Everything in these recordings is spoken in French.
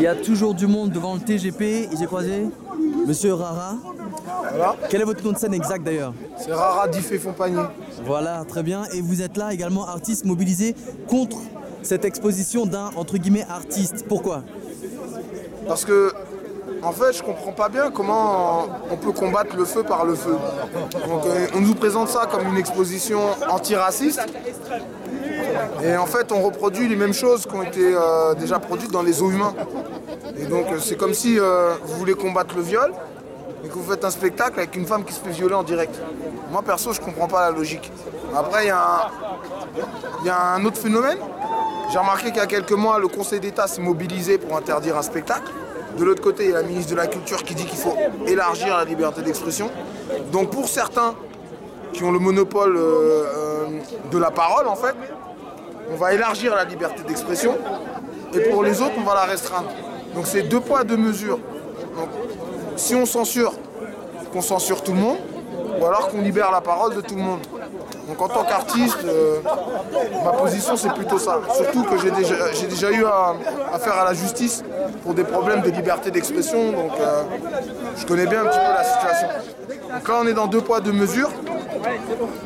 Il y a toujours du monde devant le TGP et j'ai croisé Monsieur Rara. Voilà. Quel est votre nom de scène exact d'ailleurs? C'est Rara Diff et Fompagné. Voilà, très bien. Et vous êtes là également artiste mobilisé contre cette exposition d'un entre guillemets artiste. Pourquoi? Parce que, en fait, je comprends pas bien comment on peut combattre le feu par le feu. Donc, on nous présente ça comme une exposition antiraciste. Et en fait, on reproduit les mêmes choses qui ont été déjà produites dans les os humains. Et donc, c'est comme si vous voulez combattre le viol et que vous faites un spectacle avec une femme qui se fait violer en direct. Moi, perso, je comprends pas la logique. Après, il y a un autre phénomène. J'ai remarqué qu'il y a quelques mois, le Conseil d'État s'est mobilisé pour interdire un spectacle. De l'autre côté, il y a la ministre de la Culture qui dit qu'il faut élargir la liberté d'expression. Donc pour certains qui ont le monopole de la parole, en fait, on va élargir la liberté d'expression. Et pour les autres, on va la restreindre. Donc c'est deux poids, deux mesures. Donc, si on censure, qu'on censure tout le monde, ou alors qu'on libère la parole de tout le monde. Donc en tant qu'artiste, ma position c'est plutôt ça. Surtout que j'ai déjà eu affaire à la justice pour des problèmes de liberté d'expression, donc je connais bien un petit peu la situation. Donc là on est dans deux poids, deux mesures.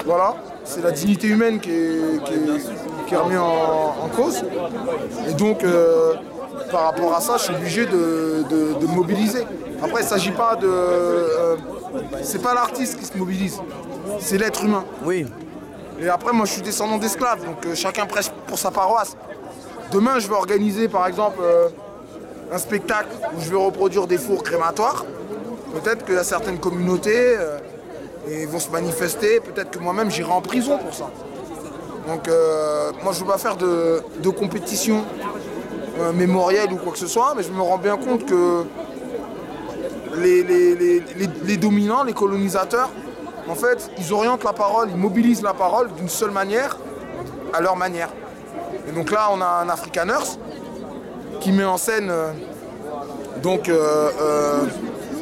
Voilà, c'est la dignité humaine qui est remise en cause. Et donc par rapport à ça, je suis obligé de mobiliser. Après il ne s'agit pas de... c'est pas l'artiste qui se mobilise, c'est l'être humain. Oui. Et après, moi, je suis descendant d'esclaves, donc chacun prêche pour sa paroisse. Demain, je vais organiser, par exemple, un spectacle où je vais reproduire des fours crématoires. Peut-être qu'il y a certaines communautés et vont se manifester. Peut-être que moi-même, j'irai en prison pour ça. Donc, moi, je ne veux pas faire de compétition mémorielle ou quoi que ce soit, mais je me rends bien compte que les dominants, les colonisateurs, en fait, ils orientent la parole, ils mobilisent la parole d'une seule manière, à leur manière. Et donc là, on a un Afrikaners qui met en scène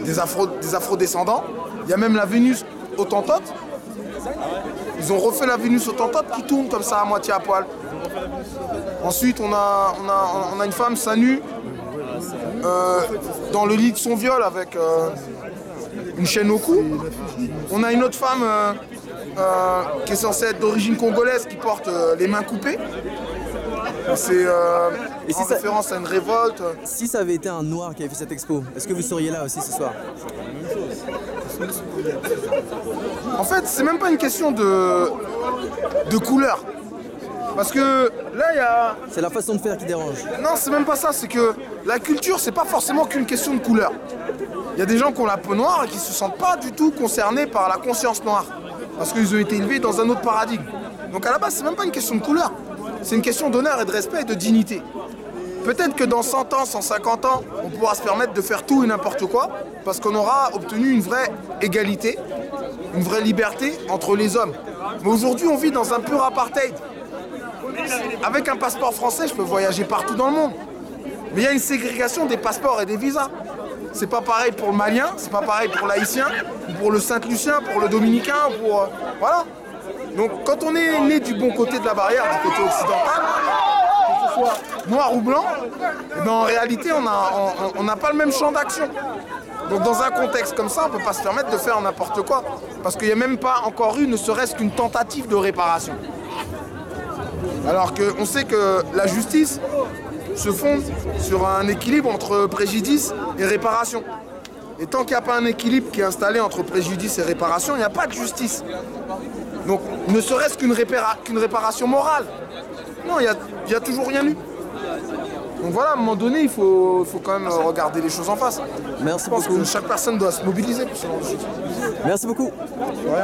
des afro-descendants. Il y a même la Vénus Hottentote. Ils ont refait la Vénus Hottentote qui tourne comme ça à moitié à poil. Ensuite, on a une femme seins nus dans le lit de son viol avec une chaîne au cou. On a une autre femme qui est censée être d'origine congolaise qui porte les mains coupées. C'est en référence à une révolte. Si ça avait été un noir qui avait fait cette expo, est-ce que vous seriez là aussi ce soir? En fait, c'est même pas une question de couleur. Parce que là, il y a... C'est la façon de faire qui dérange. Non, c'est même pas ça. C'est que la culture, c'est pas forcément qu'une question de couleur. Il y a des gens qui ont la peau noire et qui se sentent pas du tout concernés par la conscience noire. Parce qu'ils ont été élevés dans un autre paradigme. Donc à la base, c'est même pas une question de couleur. C'est une question d'honneur et de respect et de dignité. Peut-être que dans 100 ans, 150 ans, on pourra se permettre de faire tout et n'importe quoi, parce qu'on aura obtenu une vraie égalité, une vraie liberté entre les hommes. Mais aujourd'hui, on vit dans un pur apartheid. Avec un passeport français, je peux voyager partout dans le monde. Mais il y a une ségrégation des passeports et des visas. C'est pas pareil pour le Malien, c'est pas pareil pour l'Haïtien, pour le Saint-Lucien, pour le Dominicain, pour... voilà. Donc quand on est né du bon côté de la barrière, du côté occidental, que ce soit noir ou blanc, eh ben, en réalité on n'a pas le même champ d'action. Donc dans un contexte comme ça, on ne peut pas se permettre de faire n'importe quoi. Parce qu'il n'y a même pas encore eu ne serait-ce qu'une tentative de réparation. Alors qu'on sait que la justice se fonde sur un équilibre entre préjudice et réparation. Et tant qu'il n'y a pas un équilibre qui est installé entre préjudice et réparation, il n'y a pas de justice. Donc ne serait-ce qu'une réparation morale. Non, il n'y a toujours rien eu. Donc voilà, à un moment donné, il faut quand même regarder les choses en face. Merci beaucoup. Je pense beaucoup. que chaque personne doit se mobiliser pour ce genre de choses. Merci beaucoup. Ouais.